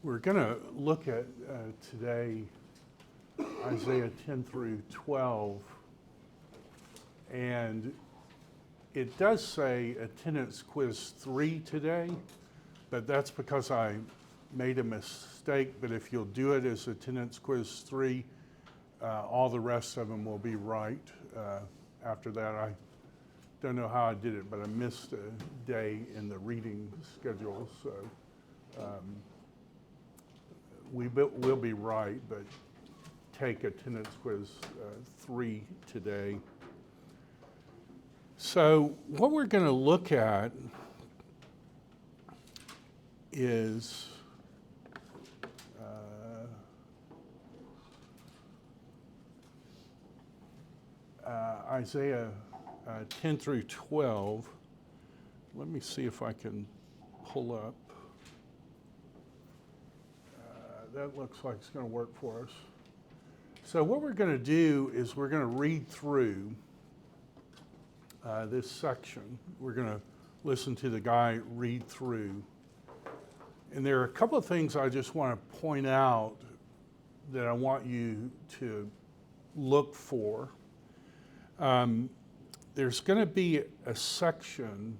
We're going to look at today Isaiah 10 through 12, and it does say attendance quiz 3 today, but that's because I made a mistake. But if you'll do it as attendance quiz 3, all the rest of them will be right. After that, I don't know how I did it, but I missed a day in the reading schedule, so we'll be right, but take attendance quiz 3 today. So what we're going to look at is Isaiah 10 through 12. Let me see if I can pull up. That looks like it's going to work for us. So what we're going to do is we're going to read through this section. We're going to listen to the guy read through. And there are a couple of things I just want to point out that I want you to look for. There's going to be a section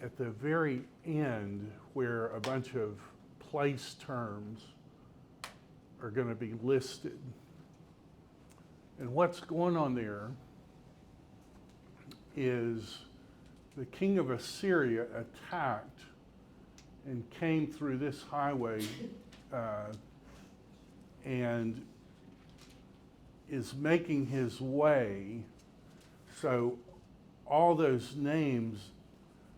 at the very end where a bunch of place terms are going to be listed. And what's going on there is the king of Assyria attacked and came through this highway and is making his way. So all those names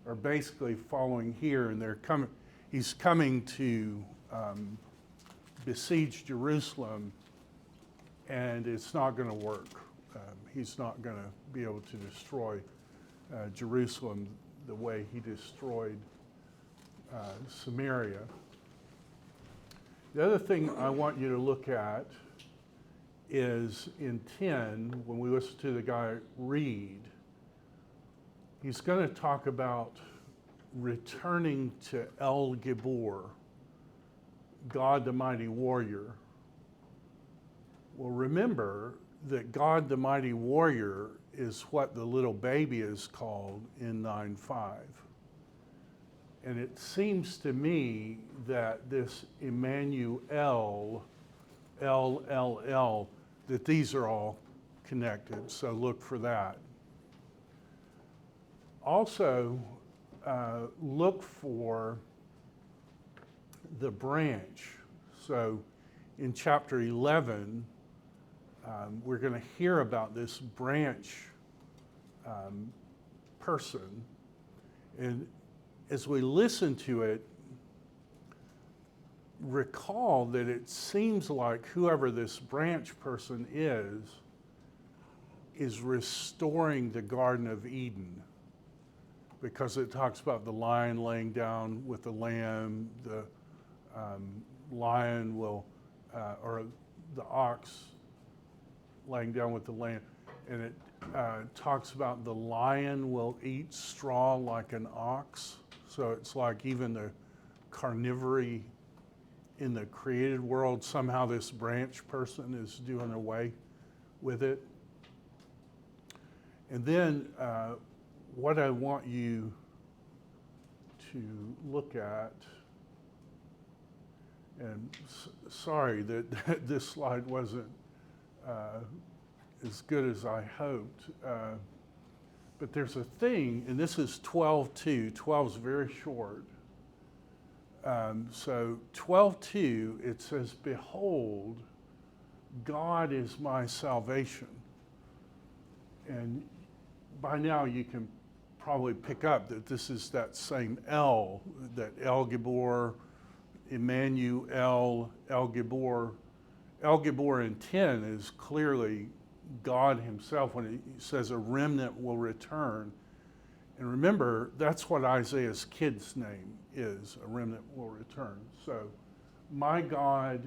are basically following here, and they're coming. He's coming to besiege Jerusalem, and it's not going to work. He's not going to be able to destroy Jerusalem the way he destroyed Samaria. The other thing I want you to look at is in 10, when we listen to the guy read, he's going to talk about returning to El Gibor, God the mighty warrior. Well, remember that God the mighty warrior is what the little baby is called in 9:5. And it seems to me that this Emmanuel, LLL, that these are all connected, so look for that. Also, look for the branch. So in chapter 11, we're going to hear about this branch person. And as we listen to it, recall that it seems like whoever this branch person is restoring the Garden of Eden, because it talks about the lion laying down with the lamb, the lion will, or the ox laying down with the lamb, and it talks about the lion will eat straw like an ox. So it's like even the carnivory in the created world, somehow this branch person is doing away with it. And then what I want you to look at, and sorry that this slide wasn't as good as I hoped, but there's a thing, and this is 12:2. 12 is very short. So 12:2, it says, "Behold, God is my salvation." And by now you can probably pick up that this is that same El, that El Gibor, Emmanuel, El Gibor. El Gibor in 10 is clearly God himself when he says a remnant will return. And remember, that's what Isaiah's kid's name is, a remnant will return. So, my God,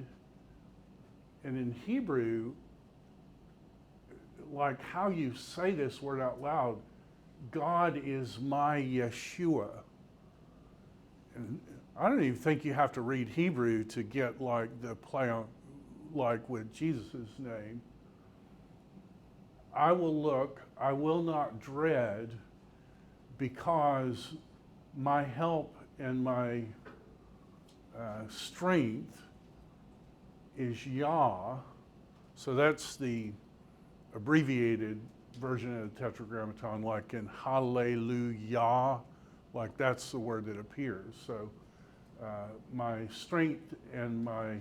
and in Hebrew, like how you say this word out loud, God is my Yeshua. And I don't even think you have to read Hebrew to get like the play on, like with Jesus' name. I will look, I will not dread, because my help and my strength is Yah. So that's the abbreviated version of the Tetragrammaton, like in Hallelujah, like that's the word that appears. So my strength and my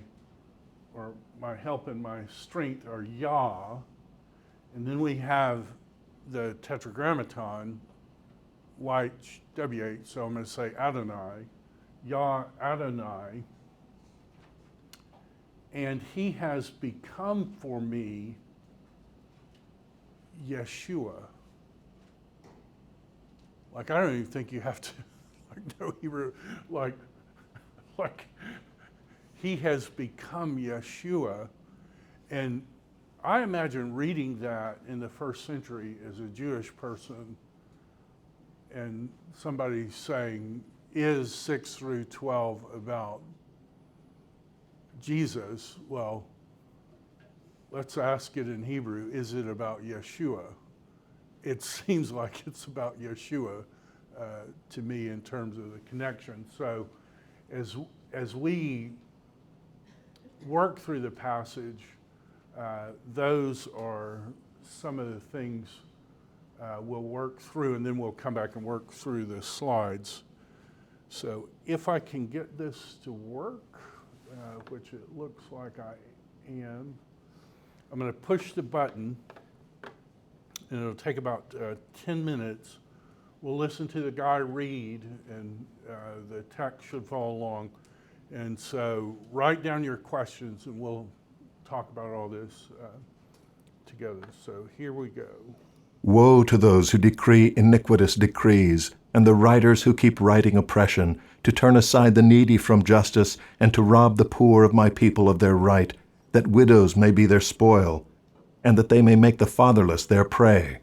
help and my strength are Yah. And then we have the Tetragrammaton, YHWH, so I'm going to say Adonai, Yah Adonai, and he has become for me Yeshua. Like, I don't even think you have to know Hebrew, like he has become Yeshua. And I imagine reading that in the first century as a Jewish person and somebody saying, is 6 through 12 about Jesus? Well, let's ask it in Hebrew. Is it about Yeshua? It seems like it's about Yeshua to me in terms of the connection. So as we work through the passage, those are some of the things we'll work through, and then we'll come back and work through the slides. So if I can get this to work, which it looks like I am, I'm going to push the button, and it'll take about 10 minutes. We'll listen to the guy read, and the text should follow along. And so write down your questions, and we'll talk about all this together. So here we go. Woe to those who decree iniquitous decrees, and the writers who keep writing oppression, to turn aside the needy from justice, and to rob the poor of my people of their right, that widows may be their spoil, and that they may make the fatherless their prey.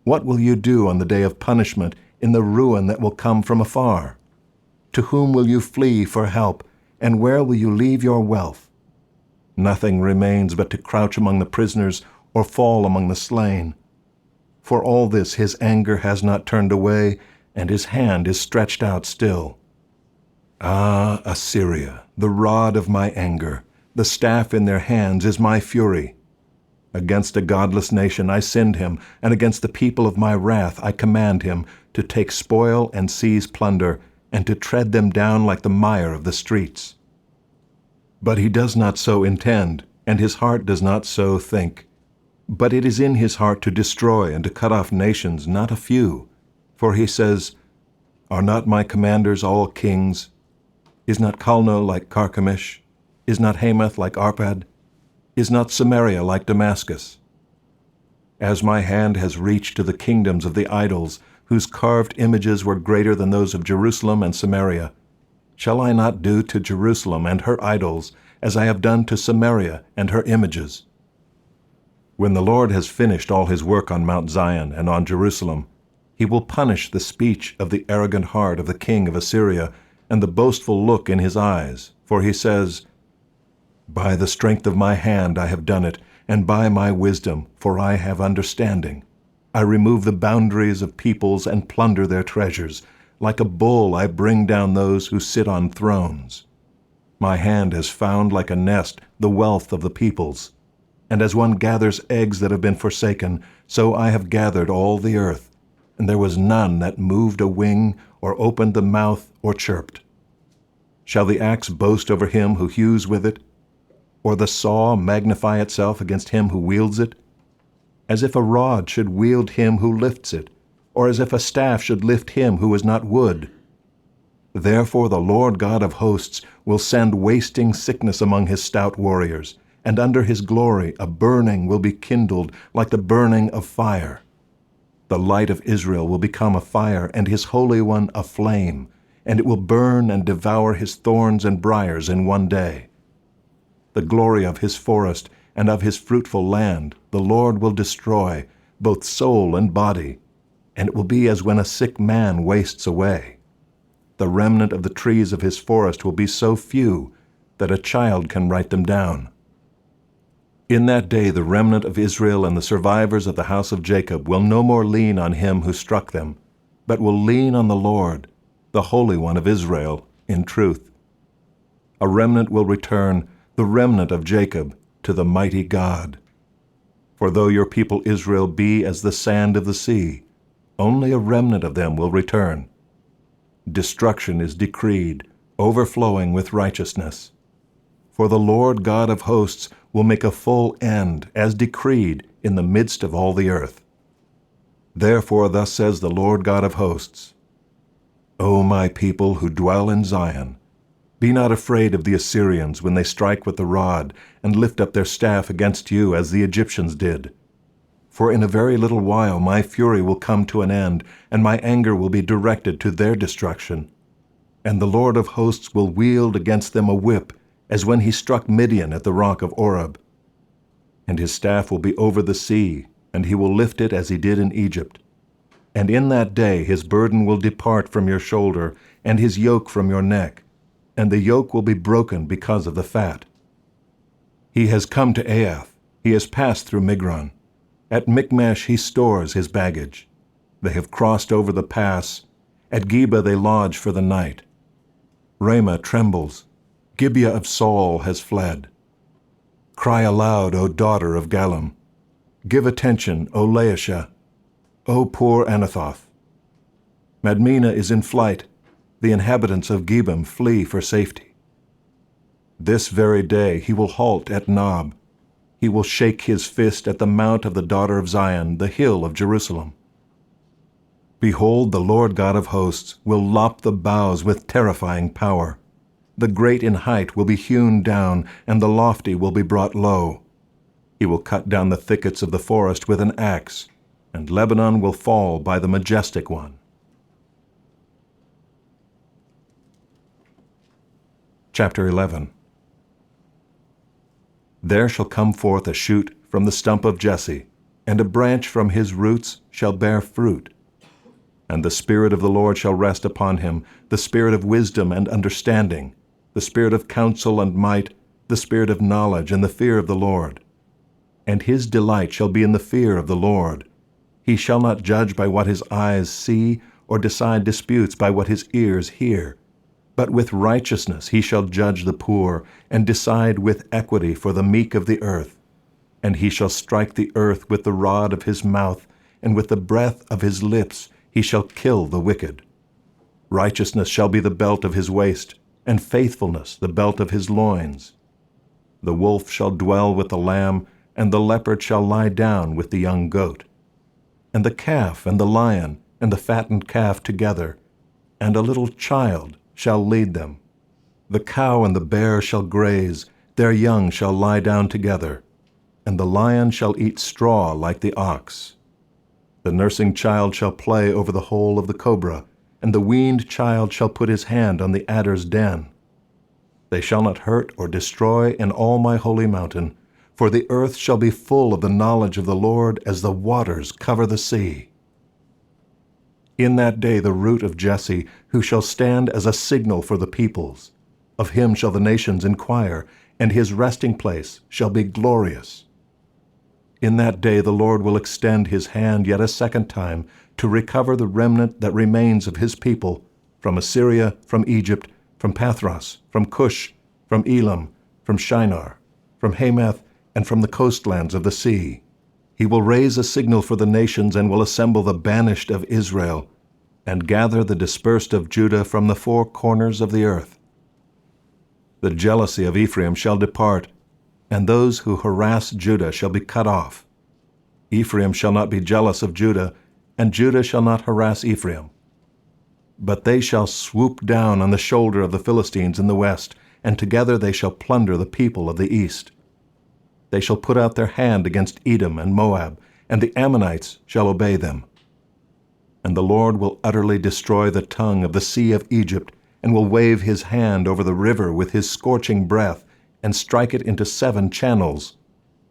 What will you do on the day of punishment, in the ruin that will come from afar? To whom will you flee for help, and where will you leave your wealth? Nothing remains but to crouch among the prisoners, or fall among the slain. For all this his anger has not turned away, and his hand is stretched out still. Ah, Assyria, the rod of my anger, the staff in their hands is my fury. Against a godless nation I send him, and against the people of my wrath I command him, to take spoil and seize plunder, and to tread them down like the mire of the streets. But he does not so intend, and his heart does not so think. But it is in his heart to destroy and to cut off nations, not a few. For he says, Are not my commanders all kings? Is not Calno like Carchemish? Is not Hamath like Arpad? Is not Samaria like Damascus? As my hand has reached to the kingdoms of the idols, whose carved images were greater than those of Jerusalem and Samaria, shall I not do to Jerusalem and her idols as I have done to Samaria and her images? When the Lord has finished all his work on Mount Zion and on Jerusalem, he will punish the speech of the arrogant heart of the king of Assyria and the boastful look in his eyes. For he says, By the strength of my hand I have done it, and by my wisdom, for I have understanding. I remove the boundaries of peoples and plunder their treasures. Like a bull I bring down those who sit on thrones. My hand has found like a nest the wealth of the peoples. And as one gathers eggs that have been forsaken, so I have gathered all the earth, and there was none that moved a wing, or opened the mouth, or chirped. Shall the axe boast over him who hews with it, or the saw magnify itself against him who wields it? As if a rod should wield him who lifts it, or as if a staff should lift him who is not wood. Therefore the Lord God of hosts will send wasting sickness among his stout warriors, and under his glory a burning will be kindled like the burning of fire. The light of Israel will become a fire, and his Holy One a flame, and it will burn and devour his thorns and briars in one day. The glory of his forest and of his fruitful land the Lord will destroy, both soul and body, and it will be as when a sick man wastes away. The remnant of the trees of his forest will be so few that a child can write them down. In that day the remnant of Israel and the survivors of the house of Jacob will no more lean on him who struck them, but will lean on the Lord, the Holy One of Israel, in truth. A remnant will return, the remnant of Jacob, to the mighty God. For though your people Israel be as the sand of the sea, only a remnant of them will return. Destruction is decreed, overflowing with righteousness. For the Lord God of hosts will make a full end, as decreed, in the midst of all the earth. Therefore thus says the Lord God of hosts, O my people who dwell in Zion, be not afraid of the Assyrians when they strike with the rod and lift up their staff against you as the Egyptians did. For in a very little while my fury will come to an end, and my anger will be directed to their destruction. And the Lord of hosts will wield against them a whip, as when he struck Midian at the rock of Oreb. And his staff will be over the sea, and he will lift it as he did in Egypt. And in that day his burden will depart from your shoulder, and his yoke from your neck, and the yoke will be broken because of the fat. He has come to Aiath, he has passed through Migron. At Michmash he stores his baggage. They have crossed over the pass. At Geba they lodge for the night. Ramah trembles. Gibeah of Saul has fled. Cry aloud, O daughter of Gallim. Give attention, O Laishah. O poor Anathoth. Madmenah is in flight. The inhabitants of Gebim flee for safety. This very day he will halt at Nob. He will shake his fist at the mount of the daughter of Zion, the hill of Jerusalem. Behold, the Lord God of hosts will lop the boughs with terrifying power. The great in height will be hewn down, and the lofty will be brought low. He will cut down the thickets of the forest with an axe, and Lebanon will fall by the majestic one. Chapter 11. There shall come forth a shoot from the stump of Jesse, and a branch from his roots shall bear fruit. And the Spirit of the Lord shall rest upon him, the Spirit of wisdom and understanding, the Spirit of counsel and might, the Spirit of knowledge and the fear of the Lord. And his delight shall be in the fear of the Lord. He shall not judge by what his eyes see, or decide disputes by what his ears hear. But with righteousness he shall judge the poor, and decide with equity for the meek of the earth. And he shall strike the earth with the rod of his mouth, and with the breath of his lips he shall kill the wicked. Righteousness shall be the belt of his waist, and faithfulness the belt of his loins. The wolf shall dwell with the lamb, and the leopard shall lie down with the young goat. And the calf and the lion and the fattened calf together, and a little child shall lead them. The cow and the bear shall graze, their young shall lie down together, and the lion shall eat straw like the ox. The nursing child shall play over the hole of the cobra, and the weaned child shall put his hand on the adder's den. They shall not hurt or destroy in all my holy mountain, for the earth shall be full of the knowledge of the Lord as the waters cover the sea. In that day the root of Jesse, who shall stand as a signal for the peoples, of him shall the nations inquire, and his resting place shall be glorious. In that day the Lord will extend his hand yet a second time to recover the remnant that remains of his people, from Assyria, from Egypt, from Pathros, from Cush, from Elam, from Shinar, from Hamath, and from the coastlands of the sea. He will raise a signal for the nations, and will assemble the banished of Israel, and gather the dispersed of Judah from the four corners of the earth. The jealousy of Ephraim shall depart, and those who harass Judah shall be cut off. Ephraim shall not be jealous of Judah, and Judah shall not harass Ephraim. But they shall swoop down on the shoulder of the Philistines in the west, and together they shall plunder the people of the east. They shall put out their hand against Edom and Moab, and the Ammonites shall obey them. And the Lord will utterly destroy the tongue of the sea of Egypt, and will wave his hand over the river with his scorching breath, and strike it into 7 channels,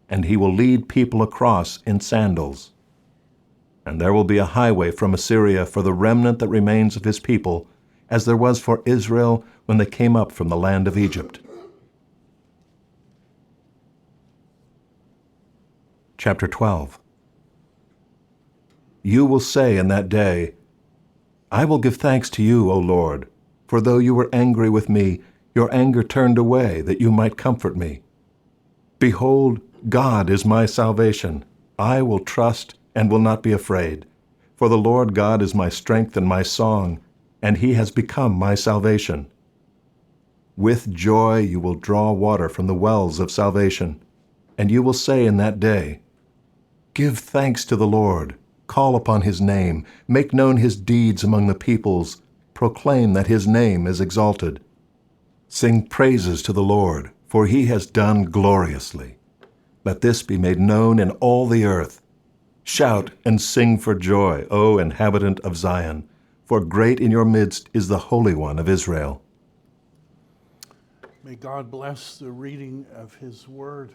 and he will lead people across in sandals. And there will be a highway from Assyria for the remnant that remains of his people, as there was for Israel when they came up from the land of Egypt. Chapter 12. You will say in that day, I will give thanks to you, O Lord, for though you were angry with me, your anger turned away, that you might comfort me. Behold, God is my salvation. I will trust and will not be afraid. For the Lord God is my strength and my song, and he has become my salvation. With joy you will draw water from the wells of salvation, and you will say in that day, Give thanks to the Lord, call upon his name, make known his deeds among the peoples, proclaim that his name is exalted. Sing praises to the Lord, for he has done gloriously. Let this be made known in all the earth. Shout and sing for joy, O inhabitant of Zion, for great in your midst is the Holy One of Israel. May God bless the reading of his word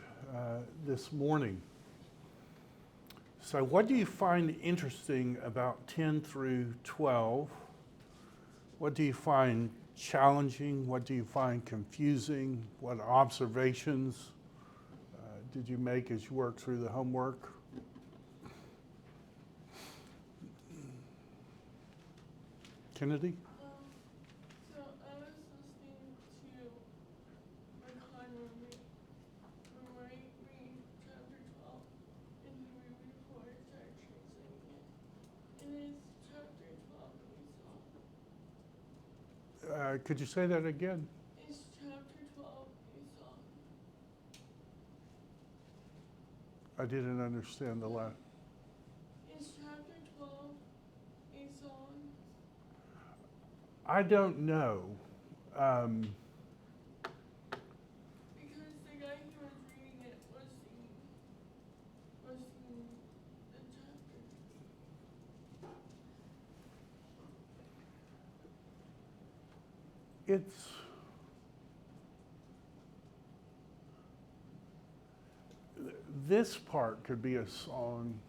this morning. So what do you find interesting about 10 through 12? What do you find challenging? What do you find confusing? What observations did you make as you worked through the homework? Kennedy? So I was listening to Recon read chapter 12, and he read before I started translating it. And it's chapter 12 Esau. Could you say that again? It's chapter 12 Esau. I didn't understand the last. It's chapter 12 Esau. I don't know. Because the guy who was reading it was the chapter. It's this part could be a song.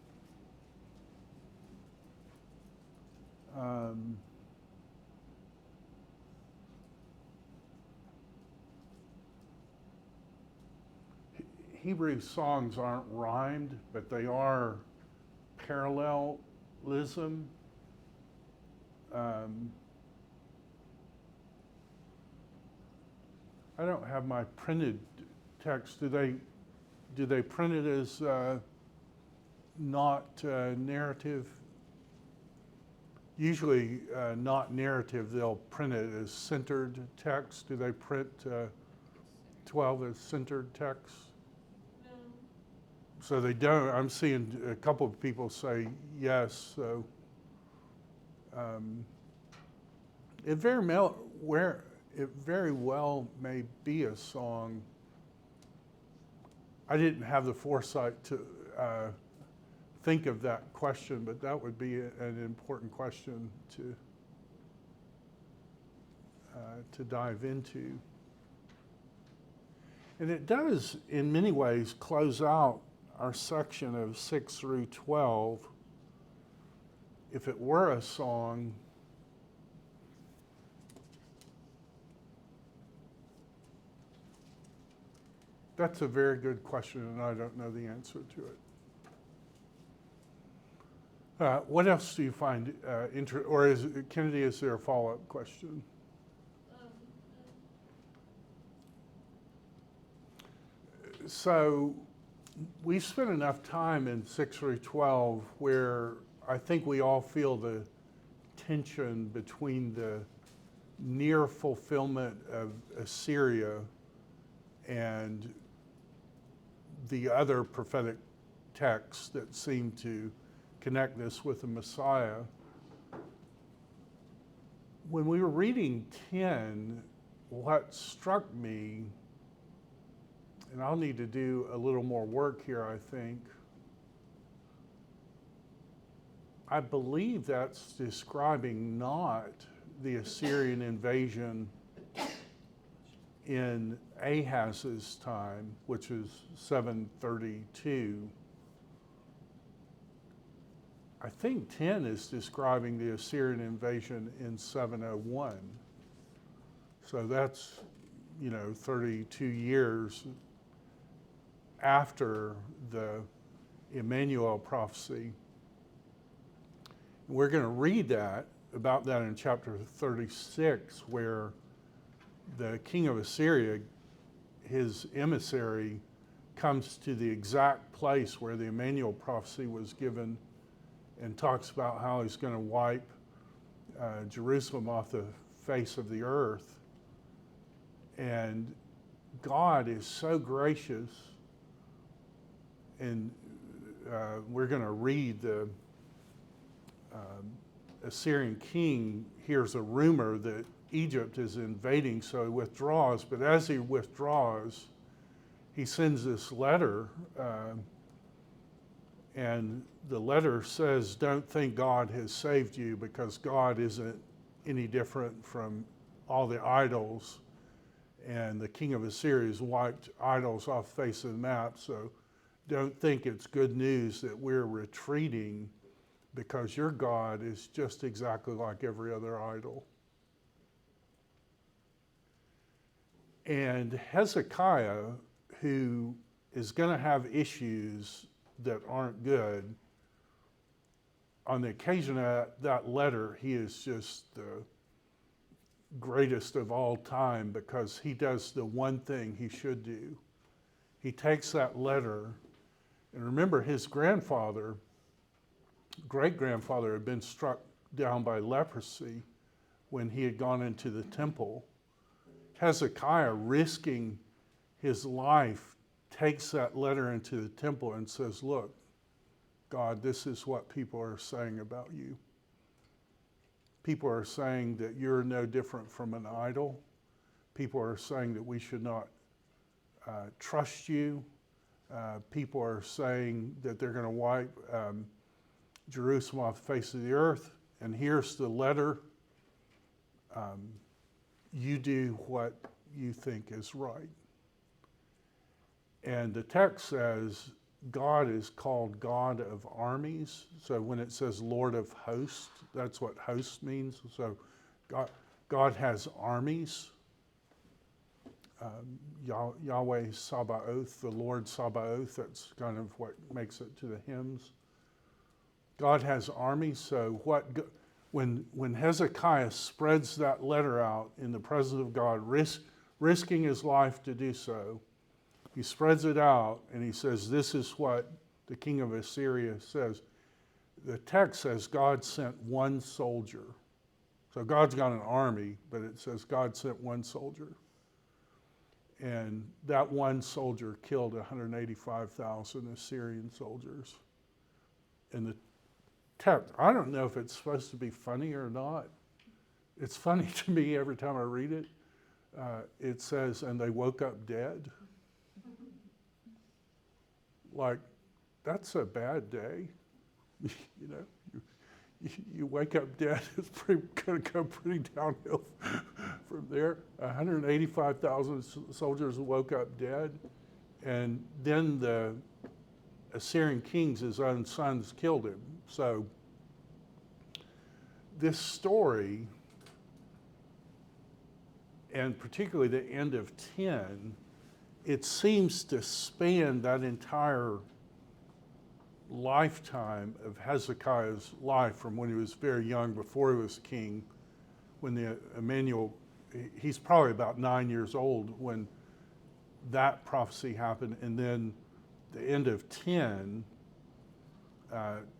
Hebrew songs aren't rhymed, but they are parallelism. I don't have my printed text. Do they print it as not narrative? Usually not narrative, they'll print it as centered text. Do they print 12 as centered text? No. So they don't. I'm seeing a couple of people say yes. So it very well may be a song. I didn't have the foresight to think of that question, but that would be an important question to dive into. And it does, in many ways, close out our section of 6 through 12. If it were a song, that's a very good question, and I don't know the answer to it. What else do you find or Kennedy, is there a follow-up question? So we've spent enough time in 6 through 12 where I think we all feel the tension between the near fulfillment of Assyria and the other prophetic texts that seem to connect this with the Messiah. When we were reading 10, what struck me, and I'll need to do a little more work here, I think, I believe that's describing not the Assyrian invasion in Ahaz's time, which is 732. I think 10 is describing the Assyrian invasion in 701. So that's, 32 years after the Emmanuel prophecy. We're going to read about that in chapter 36, where the king of Assyria, his emissary, comes to the exact place where the Emmanuel prophecy was given and talks about how he's going to wipe Jerusalem off the face of the earth. And God is so gracious, and we're going to read the Assyrian king hears a rumor that Egypt is invading, so he withdraws. But as he withdraws, he sends this letter, and the letter says, "Don't think God has saved you, because God isn't any different from all the idols. And the king of Assyria has wiped idols off the face of the map, so don't think it's good news that we're retreating, because your God is just exactly like every other idol." And Hezekiah, who is going to have issues that aren't good, on the occasion of that letter, he is just the greatest of all time, because he does the one thing he should do. He takes that letter, and remember, his grandfather, great-grandfather, had been struck down by leprosy when he had gone into the temple. Hezekiah, risking his life, takes that letter into the temple and says, "Look, God, this is what people are saying about you. People are saying that you're no different from an idol. People are saying that we should not trust you. People are saying that they're going to wipe Jerusalem off the face of the earth. And here's the letter. You do what you think is right." And the text says God is called God of armies. So when it says Lord of hosts, that's what host means. So God has armies. Yahweh Sabaoth, the Lord Sabaoth, that's kind of what makes it to the hymns. God has armies. So when Hezekiah spreads that letter out in the presence of God, risking his life to do so, he spreads it out and he says, "This is what the king of Assyria says." The text says God sent one soldier. So God's got an army, but it says God sent one soldier. And that one soldier killed 185,000 Assyrian soldiers. And the text, I don't know if it's supposed to be funny or not. It's funny to me every time I read it. It says, "And they woke up dead." Like, that's a bad day. You wake up dead, it's going to go pretty downhill from there. 185,000 soldiers woke up dead, and then the Assyrian kings, his own sons, killed him. So this story, and particularly the end of 10, it seems to span that entire lifetime of Hezekiah's life, from when he was very young, before he was king, when the Emmanuel, he's probably about 9 years old when that prophecy happened, and then the end of 10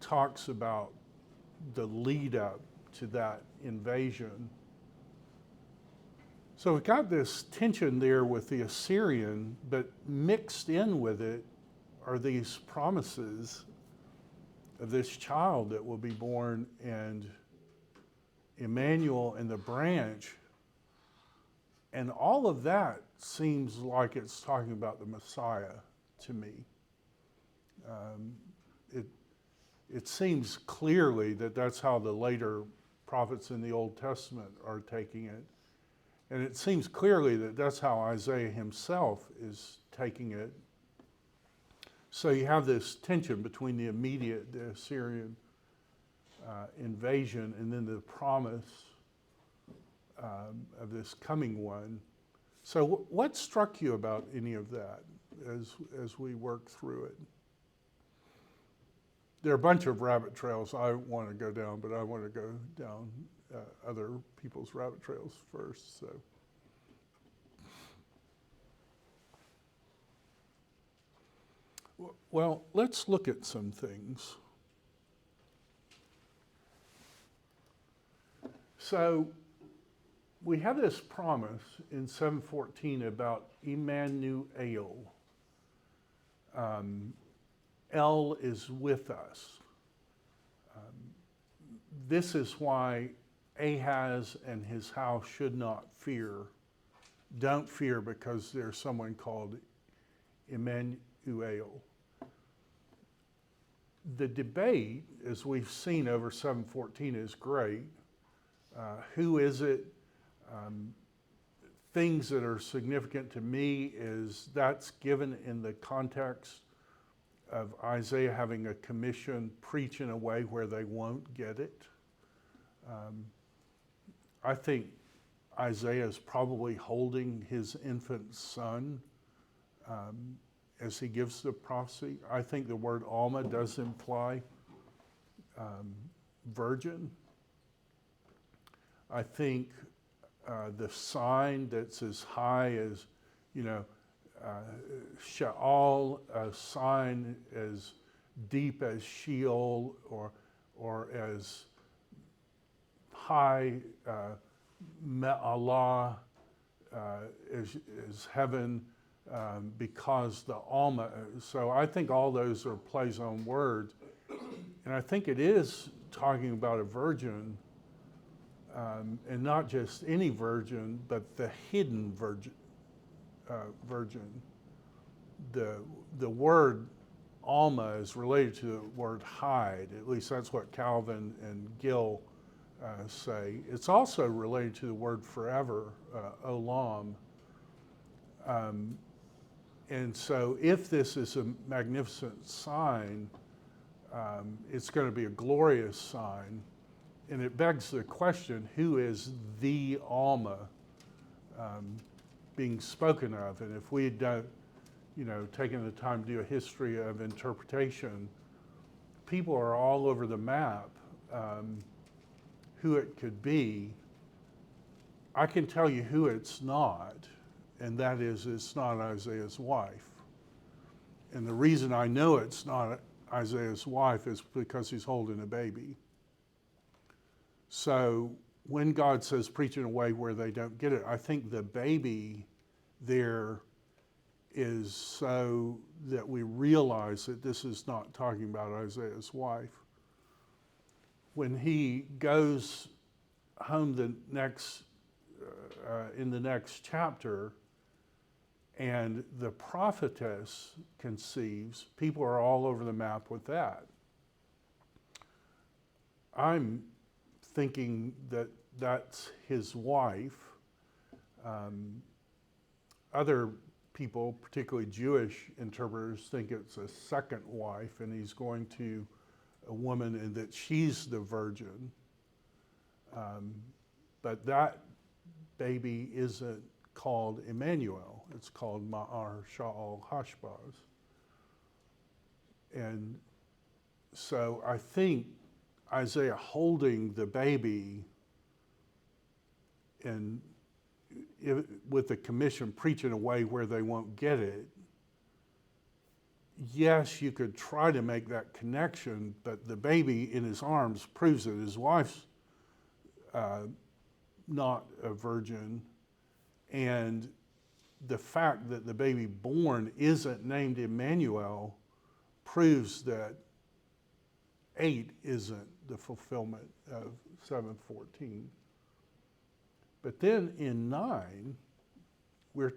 talks about the lead up to that invasion. So we've got this tension there with the Assyrian, but mixed in with it are these promises of this child that will be born, and Emmanuel and the branch. And all of that seems like it's talking about the Messiah to me. It seems clearly that that's how the later prophets in the Old Testament are taking it. And it seems clearly that that's how Isaiah himself is taking it. So you have this tension between the immediate, the Assyrian, invasion and then the promise of this coming one. So what struck you about any of that as we work through it? There are a bunch of rabbit trails I want to go down, but I want to go down other people's rabbit trails first. So, well, let's look at some things. So, we have this promise in 7:14 about Emmanuel. El is with us. This is why Ahaz and his house should not fear. Don't fear because there's someone called Emmanuel. The debate, as we've seen over 7:14, is great. Who is it? Things that are significant to me is that's given in the context of Isaiah having a commission, preach in a way where they won't get it. I think Isaiah is probably holding his infant son as he gives the prophecy. I think the word Alma does imply virgin. I think the sign that's as high as, Sheol, a sign as deep as Sheol, or as high Me'alah is heaven, because the Alma. So I think all those are plays on words, and I think it is talking about a virgin. And not just any virgin, but the hidden virgin. The word Alma is related to the word hide. At least that's what Calvin and Gill say. It's also related to the word forever, olam. And so if this is a magnificent sign, it's going to be a glorious sign. And it begs the question, who is the Alma being spoken of? And if we had done, taken the time to do a history of interpretation, people are all over the map who it could be. I can tell you who it's not, and that is it's not Isaiah's wife. And the reason I know it's not Isaiah's wife is because he's holding a baby. So when God says preach in a way where they don't get it, I think the baby there is so that we realize that this is not talking about Isaiah's wife. When he goes home in the next chapter and the prophetess conceives, people are all over the map with that. I'm thinking that that's his wife. Other people, particularly Jewish interpreters, think it's a second wife and he's going to a woman and that she's the virgin. But that baby isn't called Emmanuel. It's called Ma'ar Sha'al Hashbaz. And so I think Isaiah holding the baby and with the commission preach in a way where they won't get it, yes, you could try to make that connection, but the baby in his arms proves that his wife's not a virgin, and the fact that the baby born isn't named Emmanuel proves that 8 isn't the fulfillment of 7:14. But then in 9, we're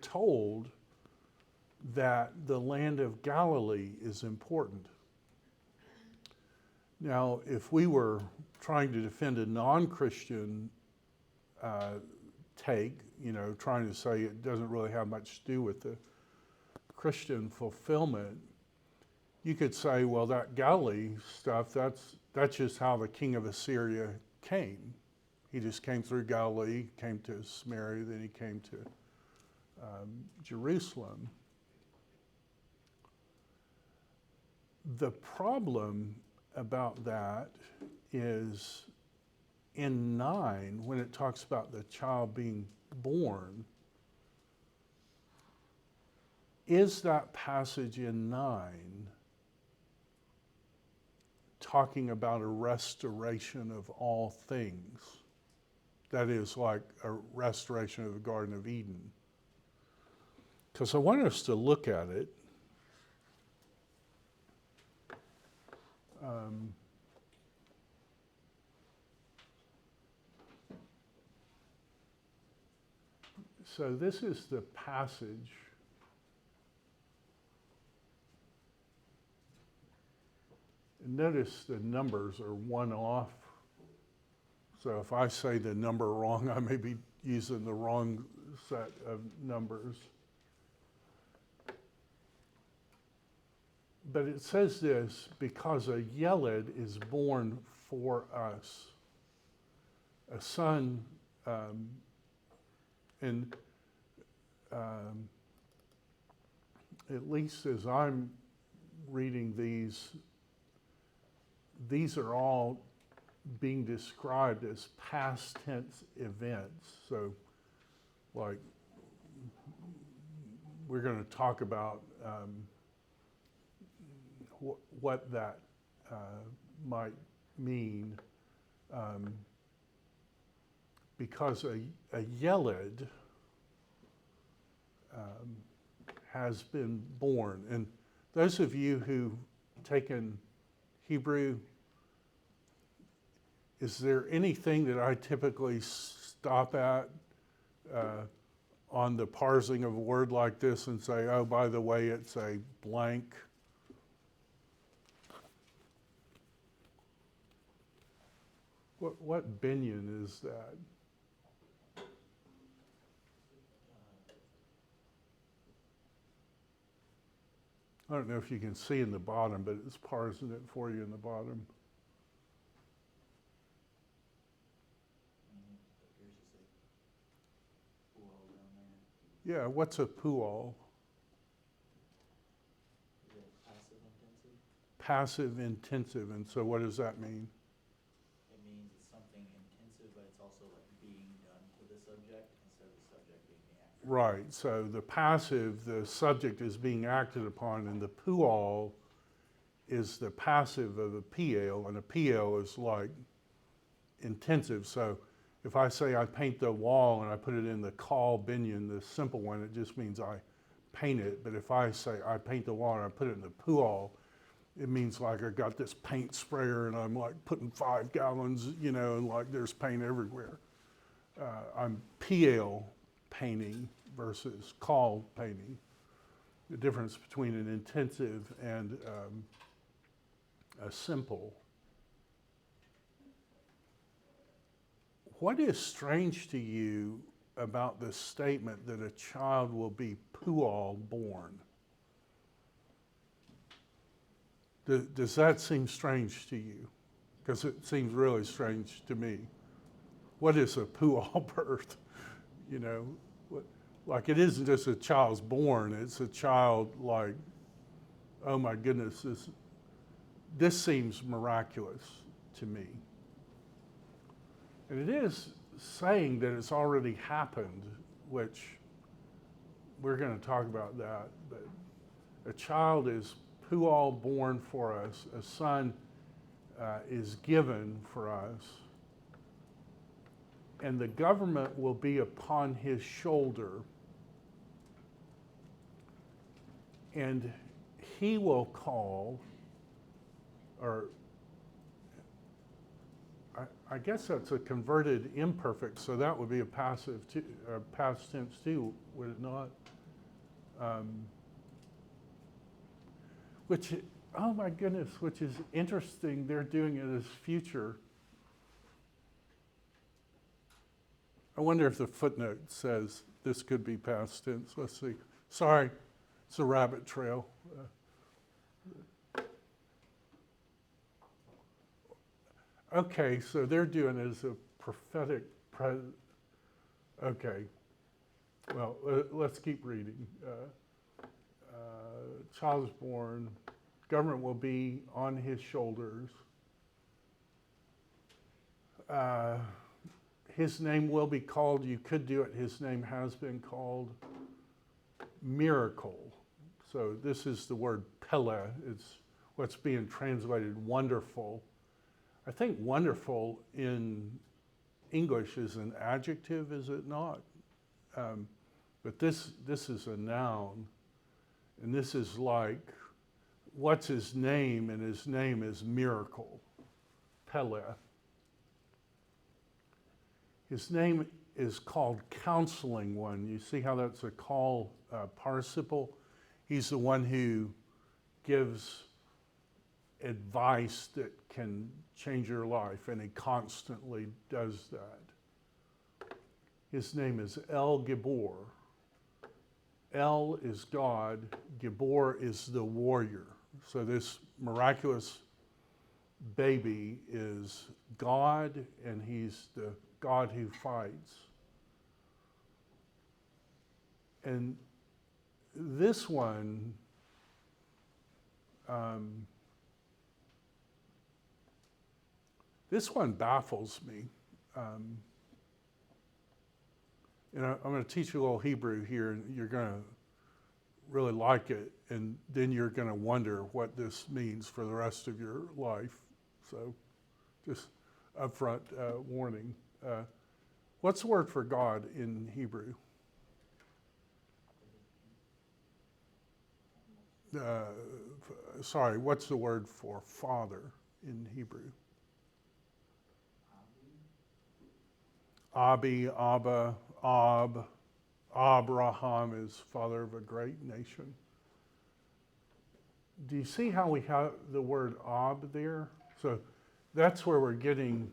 told that the land of Galilee is important. Now, if we were trying to defend a non-Christian take, trying to say it doesn't really have much to do with the Christian fulfillment, you could say, well, that Galilee stuff, that's just how the king of Assyria came. He just came through Galilee, came to Samaria, then he came to Jerusalem. The problem about that is in 9, when it talks about the child being born, is that passage in 9 talking about a restoration of all things? That is like a restoration of the Garden of Eden. Because I want us to look at it. So this is the passage. And notice the numbers are one off. So if I say the number wrong, I may be using the wrong set of numbers. But it says this, because a Yeled is born for us, a son, and at least as I'm reading these are all being described as past tense events. So, like, we're going to talk about what that might mean, because a Yeled has been born. And those of you who've taken Hebrew, is there anything that I typically stop at on the parsing of a word like this and say, oh, by the way, it's a blank? What binyan is that? I don't know if you can see in the bottom, but it's parsing it for you in the bottom. Yeah, what's a pual? Passive intensive. Passive intensive, and so what does that mean? It means it's something intensive, but it's also like being done to the subject instead of the subject being the actor. Right, so the passive, the subject is being acted upon, and the pual is the passive of a piel, and a piel is like intensive. So if I say I paint the wall and I put it in the call binyan, the simple one, it just means I paint it. But if I say I paint the wall and I put it in the pual, it means like I got this paint sprayer and I'm like putting 5 gallons, you know, and like there's paint everywhere. I'm piel painting versus call painting. The difference between an intensive and a simple. What is strange to you about the statement that a child will be pual born? Does that seem strange to you? Because it seems really strange to me. What is a pual birth? You know, like it isn't just a child's born, it's a child like, oh my goodness, this seems miraculous to me. And it is saying that it's already happened, which we're going to talk about that. But a child is pual born for us. A son is given for us. And the government will be upon his shoulder. And he will call, or I guess that's a converted imperfect, so that would be a passive, past tense too, would it not? Which, oh my goodness, which is interesting. They're doing it as future. I wonder if the footnote says this could be past tense. Let's see. Sorry, it's a rabbit trail. Okay, so they're doing it as a prophetic okay. Well, let's keep reading. Child is born, government will be on his shoulders. His name will be called, you could do it, his name has been called Miracle. So this is the word Pele, it's what's being translated wonderful. I think wonderful in English is an adjective, is it not? But this is a noun, and this is like, what's his name? And his name is Miracle, Pele. His name is called Counseling One. You see how that's a call participle? He's the one who gives advice that can change your life, and he constantly does that. His name is El Gibor. El is God, Gibor is the warrior. So this miraculous baby is God, and he's the God who fights. And this one, baffles me. And I'm going to teach you a little Hebrew here, and you're going to really like it, and then you're going to wonder what this means for the rest of your life. So just upfront warning. What's the word for God in Hebrew? Sorry, what's the word for father in Hebrew? Abi, Abba, Ab. Abraham is father of a great nation. Do you see how we have the word Ab there? So that's where we're getting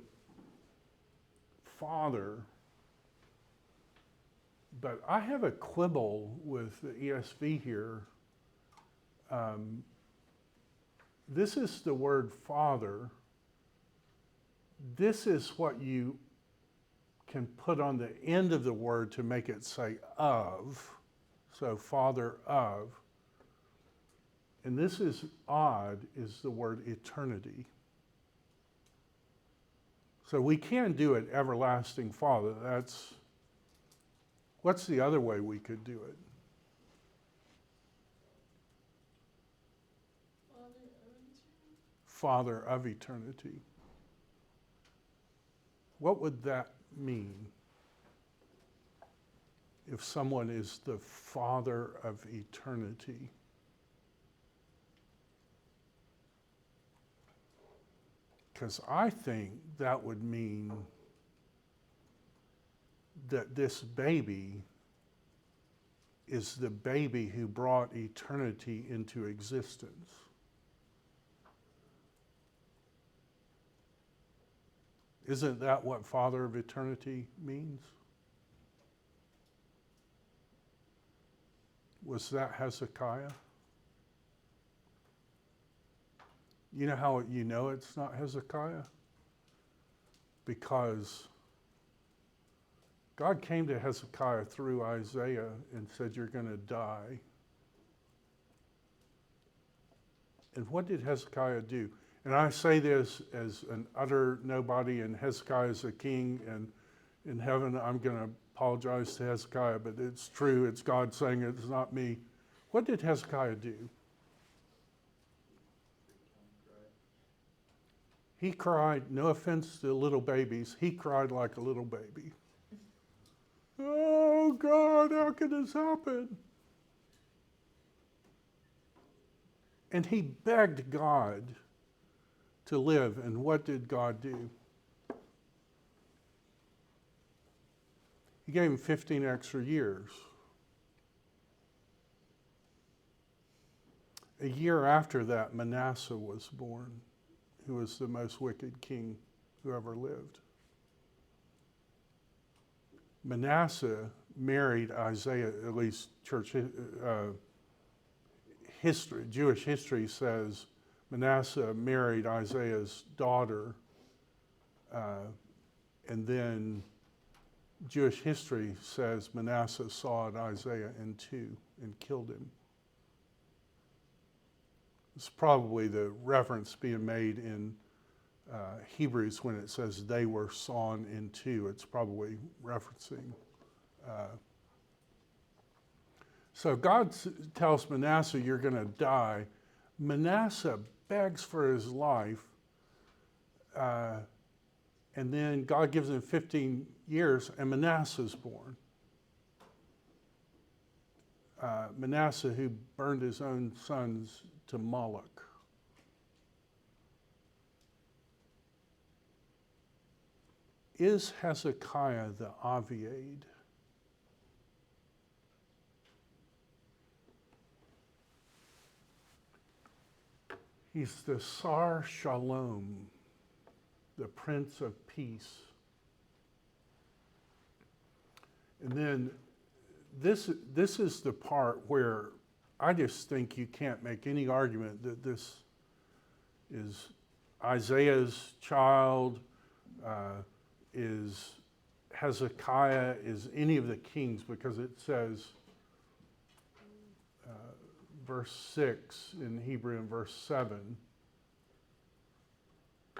father. But I have a quibble with the ESV here. This is the word father. This is what you can put on the end of the word to make it say of. So father of. And this is odd, is the word eternity. So we can do it everlasting father. That's, what's the other way we could do it? Father of eternity. What would that mean if someone is the father of eternity? Because I think that would mean that this baby is the baby who brought eternity into existence. Isn't that what Father of Eternity means? Was that Hezekiah? You know how you know it's not Hezekiah? Because God came to Hezekiah through Isaiah and said, you're going to die. And what did Hezekiah do? And I say this as an utter nobody, and Hezekiah is a king, and in heaven I'm going to apologize to Hezekiah, but it's true, it's God saying it, it's not me. What did Hezekiah do? He cried, no offense to little babies, he cried like a little baby. Oh God, how could this happen? And he begged God to live, and what did God do? He gave him 15 extra years. A year after that, Manasseh was born, who was the most wicked king who ever lived. Manasseh married Isaiah, at least church history, Jewish history says Manasseh married Isaiah's daughter, And then Jewish history says Manasseh sawed Isaiah in two and killed him. It's probably the reference being made in Hebrews when it says they were sawn in two. It's probably referencing. So God tells Manasseh, you're going to die. Manasseh begs for his life. And then God gives him 15 years, and Manasseh's born. Manasseh, who burned his own sons to Moloch. Is Hezekiah the Aviad? He's the Sar Shalom, the Prince of Peace. And then this is the part where I just think you can't make any argument that this is Isaiah's child, is Hezekiah, is any of the kings, because it says, verse 6 in Hebrew and verse 7,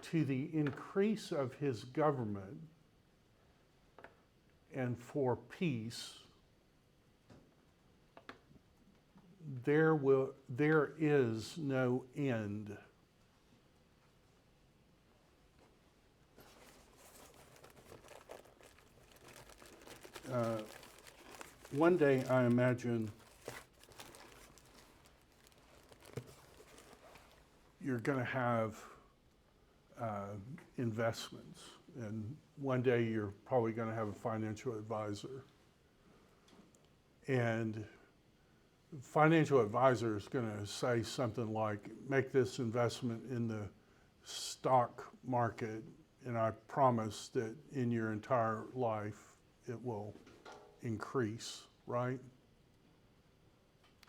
to the increase of his government and for peace, there is no end. One day I imagine you're going to have investments, and one day you're probably going to have a financial advisor. And the financial advisor is going to say something like, make this investment in the stock market, and I promise that in your entire life it will increase, right?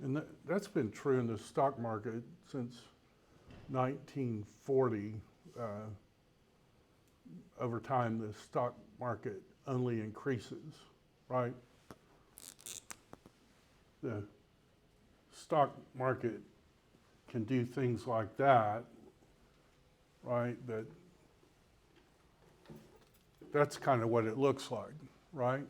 And that's been true in the stock market since 1940. Over time, the stock market only increases, right? The stock market can do things like that, right? But that's kind of what it looks like, right?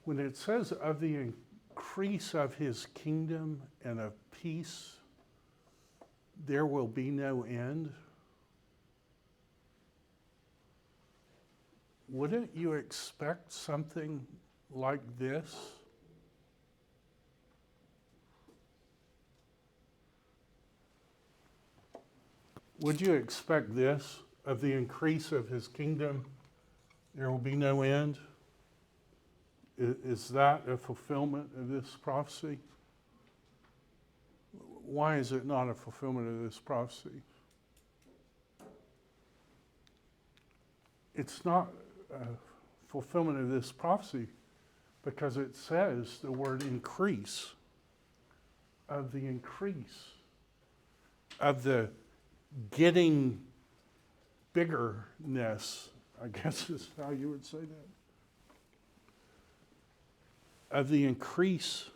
When it says of the increase of his kingdom and of peace, there will be no end. Wouldn't you expect something like this? Would you expect this of the increase of his kingdom? There will be no end. Is that a fulfillment of this prophecy? Why is it not a fulfillment of this prophecy? It's not a fulfillment of this prophecy because it says the word increase, of the increase, of the getting biggerness, I guess is how you would say that. Of the increase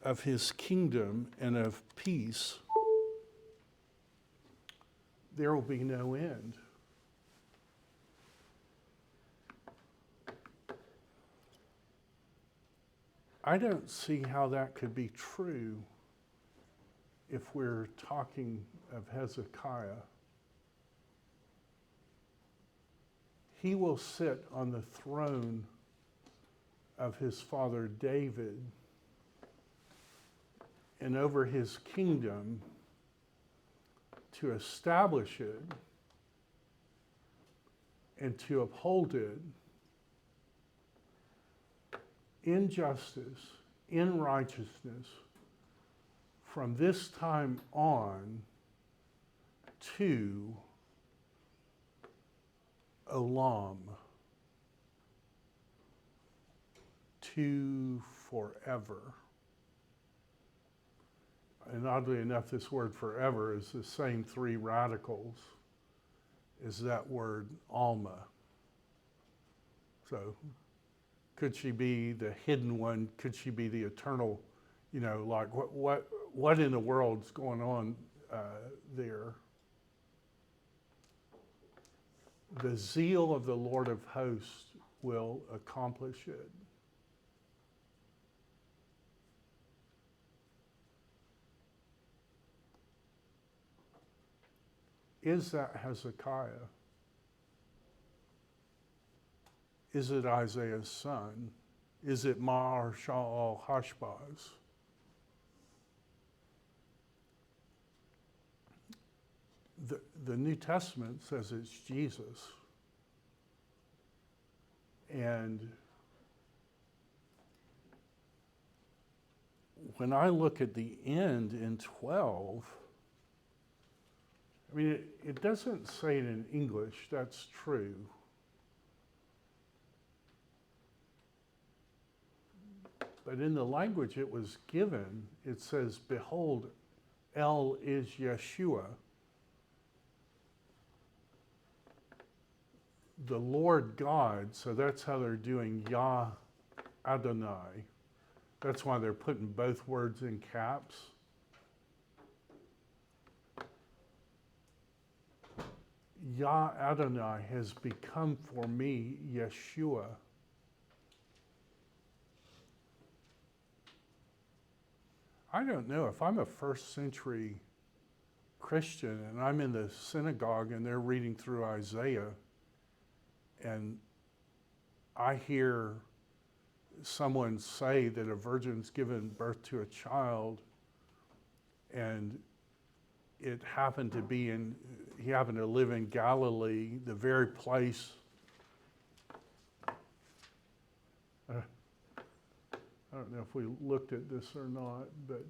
of his kingdom and of peace, there will be no end. I don't see how that could be true if we're talking of Hezekiah. He will sit on the throne of his father David, and over his kingdom to establish it and to uphold it in justice, in righteousness, from this time on to Olam, to forever. and oddly enough, this word forever is the same three radicals as that word Alma. So could she be the hidden one? Could she be the eternal, like what in the world's going on there? The zeal of the Lord of hosts will accomplish it. Is that Hezekiah? Is it Isaiah's son? Is it Maher-shalal-Hashbaz? The New Testament says it's Jesus. And when I look at the end in 12, I mean, it doesn't say it in English, that's true. But in the language it was given, it says, behold, El is Yeshua. The Lord God, so that's how they're doing Yah Adonai. That's why they're putting both words in caps. Yah Adonai has become for me Yeshua. I don't know, if I'm a first century Christian and I'm in the synagogue and they're reading through Isaiah and I hear someone say that a virgin's given birth to a child and it happened to be he happened to live in Galilee, the very place. I don't know if we looked at this or not, but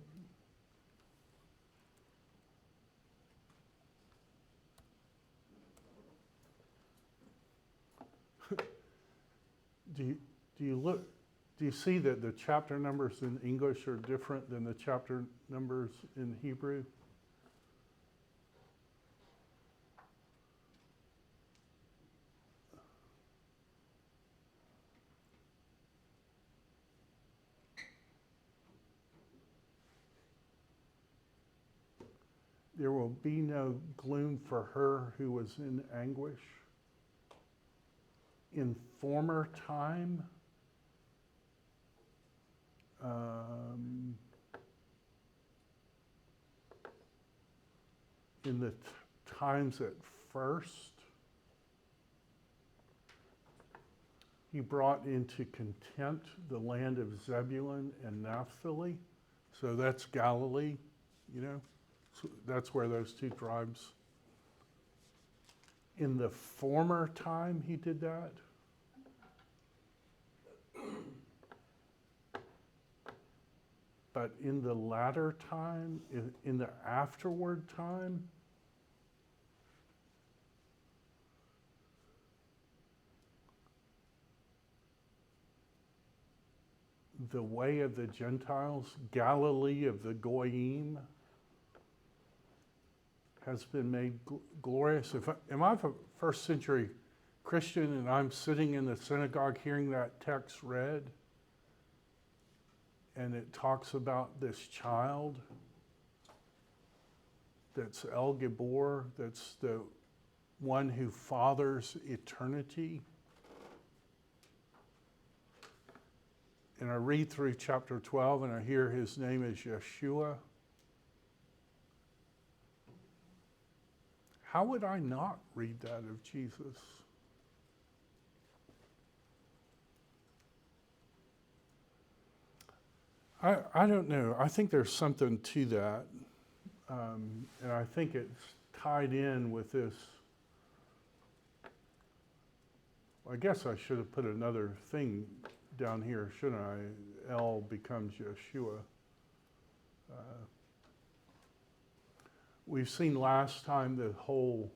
do you see that the chapter numbers in English are different than the chapter numbers in Hebrew? There will be no gloom for her who was in anguish. In former time, in the times at first, he brought into contempt the land of Zebulun and Naphtali. So that's Galilee, So that's where those two tribes. In the former time he did that. But in the latter time, in the afterward time, the way of the Gentiles, Galilee of the Goyim, has been made glorious. Am I a first century Christian and I'm sitting in the synagogue hearing that text read, and it talks about this child that's El Gibor, that's the one who fathers eternity. And I read through chapter 12 and I hear his name is Yeshua. How would I not read that of Jesus? I don't know. I think there's something to that. And I think it's tied in with this. I guess I should have put another thing down here, shouldn't I? El becomes Yeshua. We've seen last time the whole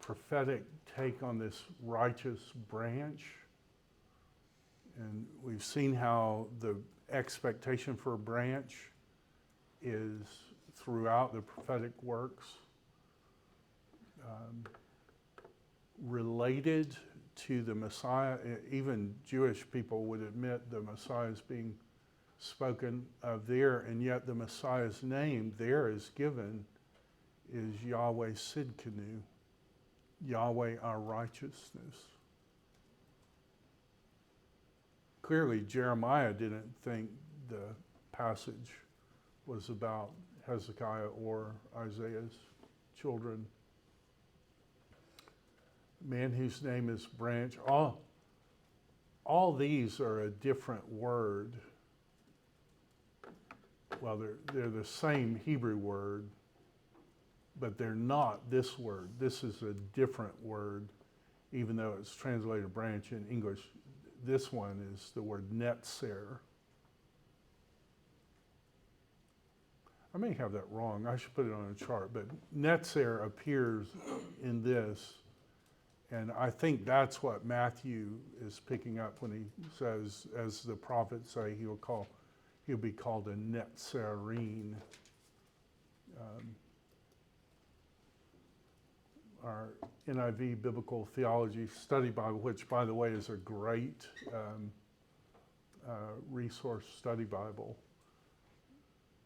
prophetic take on this righteous branch. And we've seen how the expectation for a branch is throughout the prophetic works, related to the Messiah. Even Jewish people would admit the Messiah is being spoken of there, and yet the Messiah's name there is given is Yahweh Sidkenu, Yahweh our righteousness. Clearly, Jeremiah didn't think the passage was about Hezekiah or Isaiah's children. Man whose name is branch. All these are a different word. Well, they're the same Hebrew word, but they're not this word. This is a different word, even though it's translated branch in English. This one is the word netzer. I may have that wrong. I should put it on a chart, but netzer appears in this, and I think that's what Matthew is picking up when he says, as the prophets say, he'll be called a netzarene. Our NIV Biblical Theology Study Bible, which, by the way, is a great resource study Bible.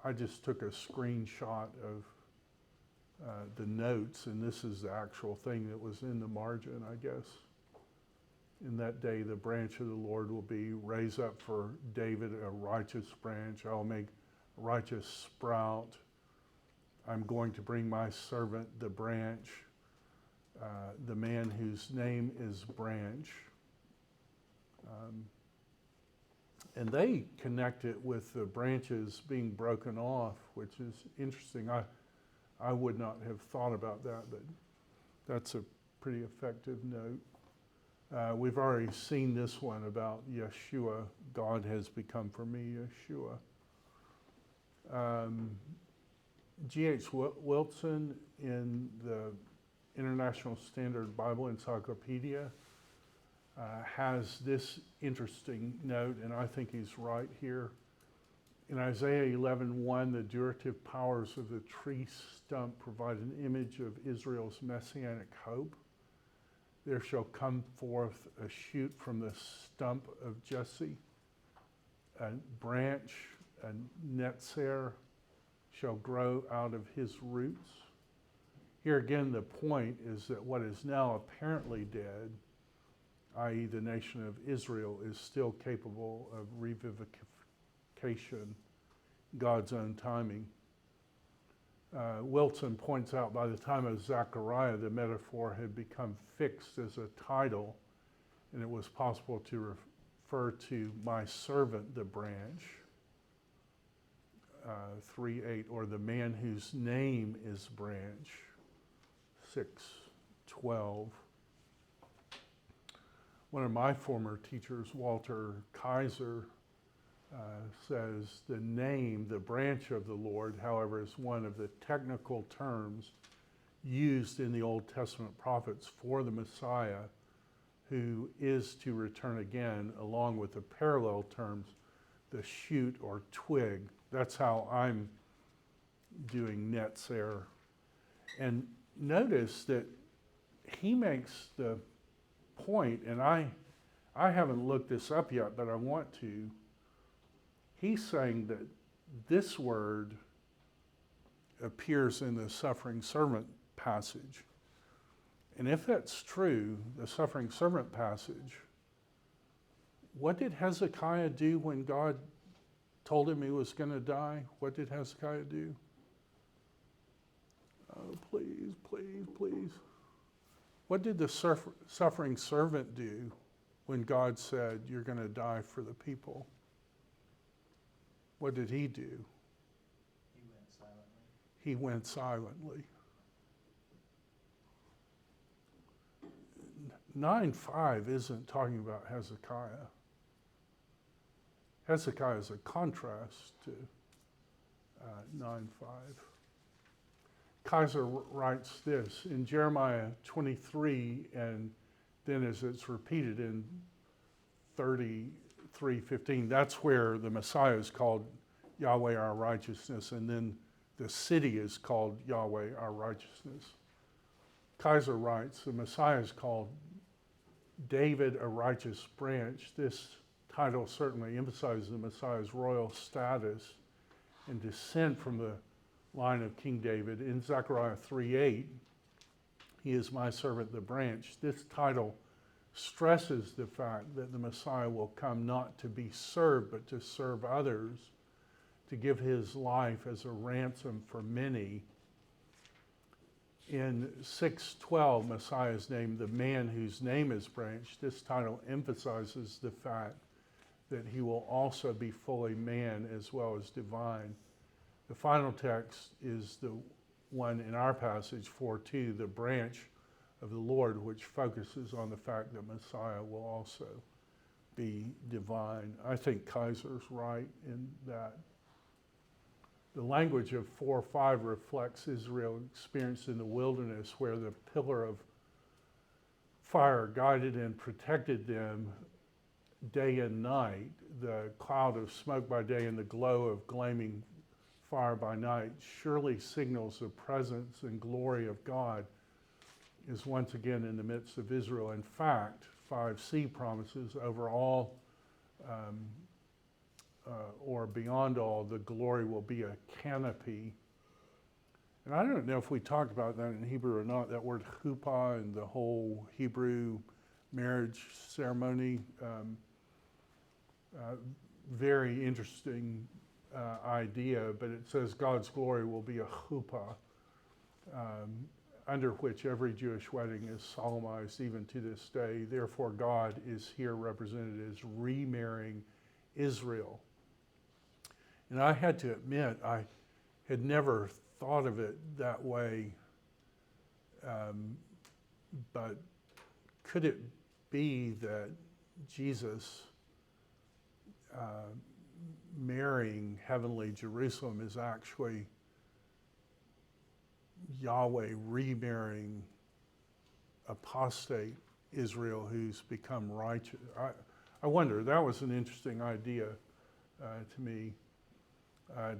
I just took a screenshot of the notes, and this is the actual thing that was in the margin, I guess. In that day, the branch of the Lord will be raised up for David, a righteous branch. I'll make a righteous sprout. I'm going to bring my servant, the branch, the man whose name is Branch. And they connect it with the branches being broken off, which is interesting. I would not have thought about that, but that's a pretty effective note. We've already seen this one about Yeshua. God has become for me Yeshua. G.H. Wilson in the International Standard Bible Encyclopedia has this interesting note, and I think he's right here. In Isaiah 11:1, the durative powers of the tree stump provide an image of Israel's messianic hope. There shall come forth a shoot from the stump of Jesse, a branch, a netzer shall grow out of his roots. Here again, the point is that what is now apparently dead, i.e. the nation of Israel, is still capable of revivification, God's own timing. Wilson points out by the time of Zechariah, the metaphor had become fixed as a title, and it was possible to refer to my servant, the branch, 3:8, or the man whose name is Branch, 6:12. One of my former teachers, Walter Kaiser, says the name, the branch of the Lord, however, is one of the technical terms used in the Old Testament prophets for the Messiah who is to return again, along with the parallel terms, the shoot or twig. That's how I'm doing netzer. And notice that he makes the point, and I haven't looked this up yet, but I want to. He's saying that this word appears in the suffering servant passage. And if that's true, the suffering servant passage, what did Hezekiah do when God told him he was going to die? What did Hezekiah do? Oh, please, please, please. What did the suffering servant do when God said, you're going to die for the people? What did he do? He went silently. He went silently. 9:5 isn't talking about Hezekiah. Hezekiah is a contrast to 9:5. Kaiser writes this in Jeremiah 23, and then as it's repeated in 33:15, that's where the Messiah is called Yahweh our righteousness, and then the city is called Yahweh our righteousness. Kaiser writes, the Messiah is called David a righteous branch. This title certainly emphasizes the Messiah's royal status and descent from the line of King David. In Zechariah 3:8, he is my servant, the branch. This title stresses the fact that the Messiah will come not to be served, but to serve others, to give his life as a ransom for many. In 6:12, Messiah is named the man whose name is branch. This title emphasizes the fact that he will also be fully man as well as divine. The final text is the one in our passage, 4:2, the branch of the Lord, which focuses on the fact that Messiah will also be divine. I think Kaiser's right in that. The language of 4:5 reflects Israel's experience in the wilderness, where the pillar of fire guided and protected them day and night. The cloud of smoke by day and the glow of gleaming fire by night surely signals the presence and glory of God is once again in the midst of Israel. In fact, 5c promises over all or beyond all, the glory will be a canopy. And I don't know if we talked about that in Hebrew or not, that word chuppah and the whole Hebrew marriage ceremony. Very interesting idea, but it says God's glory will be a chuppah, under which every Jewish wedding is solemnized even to this day. Therefore, God is here represented as remarrying Israel. And I had to admit, I had never thought of it that way, but could it be that Jesus marrying heavenly Jerusalem is actually Yahweh remarrying apostate Israel who's become righteous? I wonder, that was an interesting idea to me.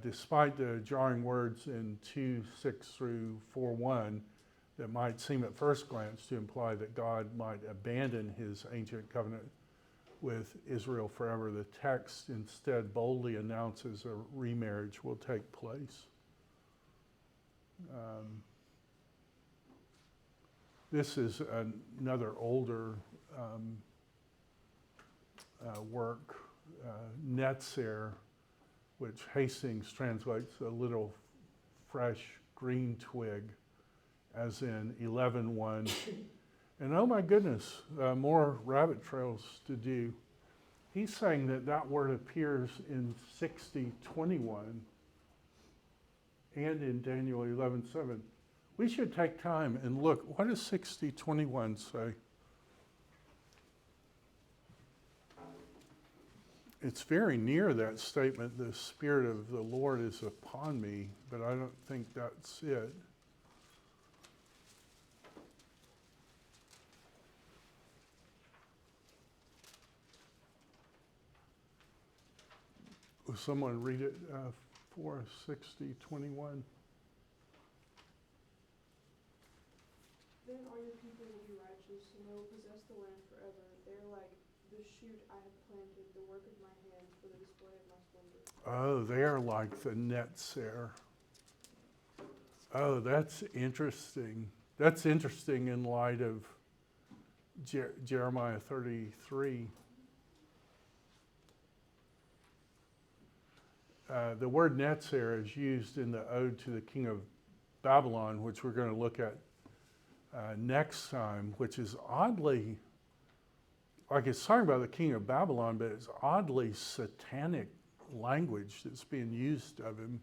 Despite the jarring words in 2:6 through 4:1 that might seem at first glance to imply that God might abandon his ancient covenant with Israel forever, the text instead boldly announces a remarriage will take place. This is another older work, Netzer, which Hastings translates a little fresh green twig, as in 11:1. And oh my goodness, more rabbit trails to do. He's saying that that word appears in 60:21 and in Daniel 11:7. We should take time and look. What does 60:21 say? It's very near that statement, the Spirit of the Lord is upon me, but I don't think that's it. Will someone read it for us, 60:21? Then all your people will be righteous, and they will possess the land forever. They are like the shoot I have planted, the work of my hands, for the display of my splendor. Oh, they are like the Netzer. Oh, that's interesting. That's interesting in light of Jeremiah 33. The word Netzer is used in the Ode to the King of Babylon, which we're going to look at next time, which is oddly, like it's talking about the King of Babylon, but it's oddly satanic language that's being used of him.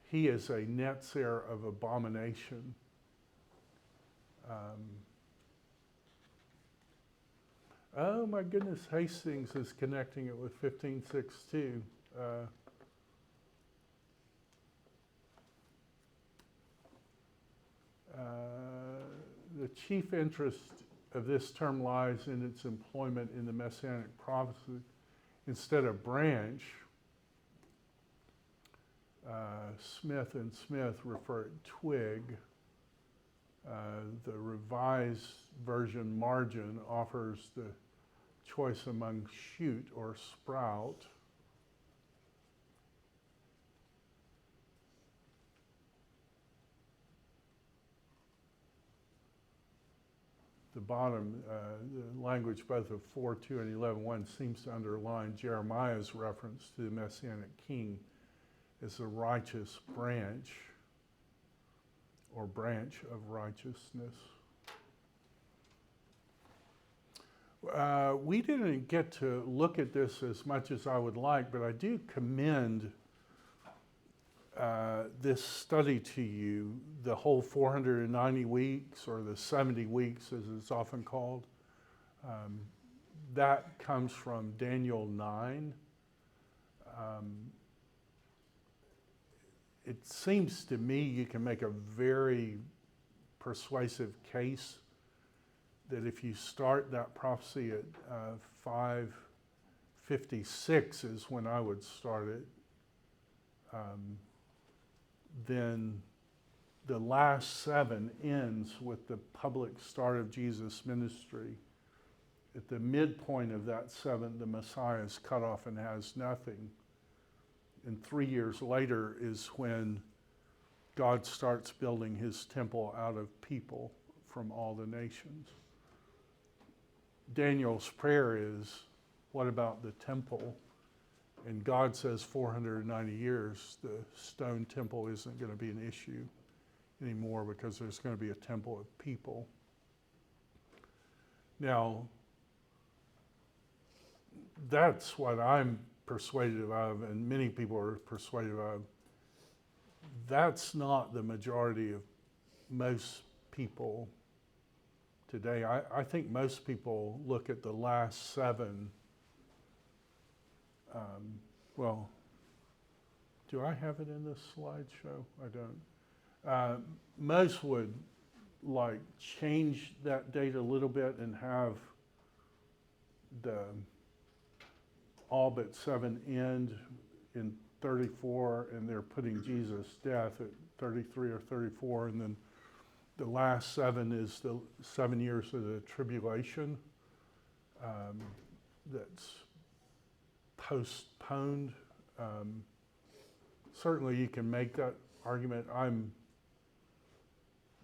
He is a Netzer of abomination. Oh my goodness, Hastings is connecting it with 15:6 too. The chief interest of this term lies in its employment in the Messianic prophecy instead of branch, Smith and Smith refer to twig. The Revised Version margin offers the choice among shoot or sprout. The bottom, the language both of 4:2 and 11:1 seems to underline Jeremiah's reference to the Messianic king as the righteous branch or branch of righteousness. We didn't get to look at this as much as I would like, but I do commend this study to you, the whole 490 weeks or the 70 weeks as it's often called. That comes from Daniel 9. It seems to me you can make a very persuasive case that if you start that prophecy at 556 is when I would start it, then the last 7 ends with the public start of Jesus' ministry. At the midpoint of that 7, the Messiah is cut off and has nothing. And 3 years later is when God starts building his temple out of people from all the nations. Daniel's prayer is, what about the temple? And God says 490 years, the stone temple isn't going to be an issue anymore because there's going to be a temple of people. Now, that's what I'm persuaded of, and many people are persuaded of. That's not the majority of most people today. I think most people look at the last 7. Well, do I have it in this slideshow? I don't. Most would like change that date a little bit and have the all but 7 end in 34, and they're putting Jesus' death at 33 or 34, and then the last 7 is the 7 years of the tribulation that's postponed. Certainly you can make that argument.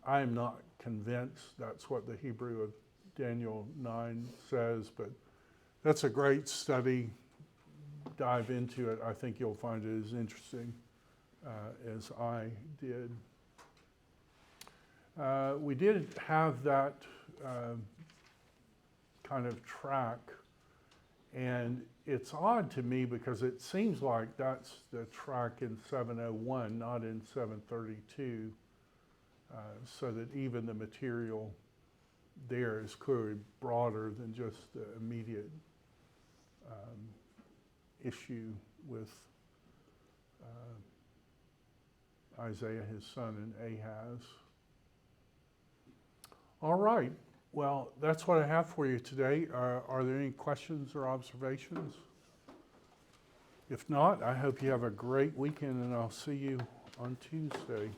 I am not convinced that's what the Hebrew of Daniel 9 says, but that's a great study. Dive into it. I think you'll find it as interesting as I did. We did have that kind of track, and it's odd to me because it seems like that's the track in 701, not in 732, so that even the material there is clearly broader than just the immediate issue with Isaiah, his son, and Ahaz. All right. Well, that's what I have for you today. Are there any questions or observations? If not, I hope you have a great weekend, and I'll see you on Tuesday.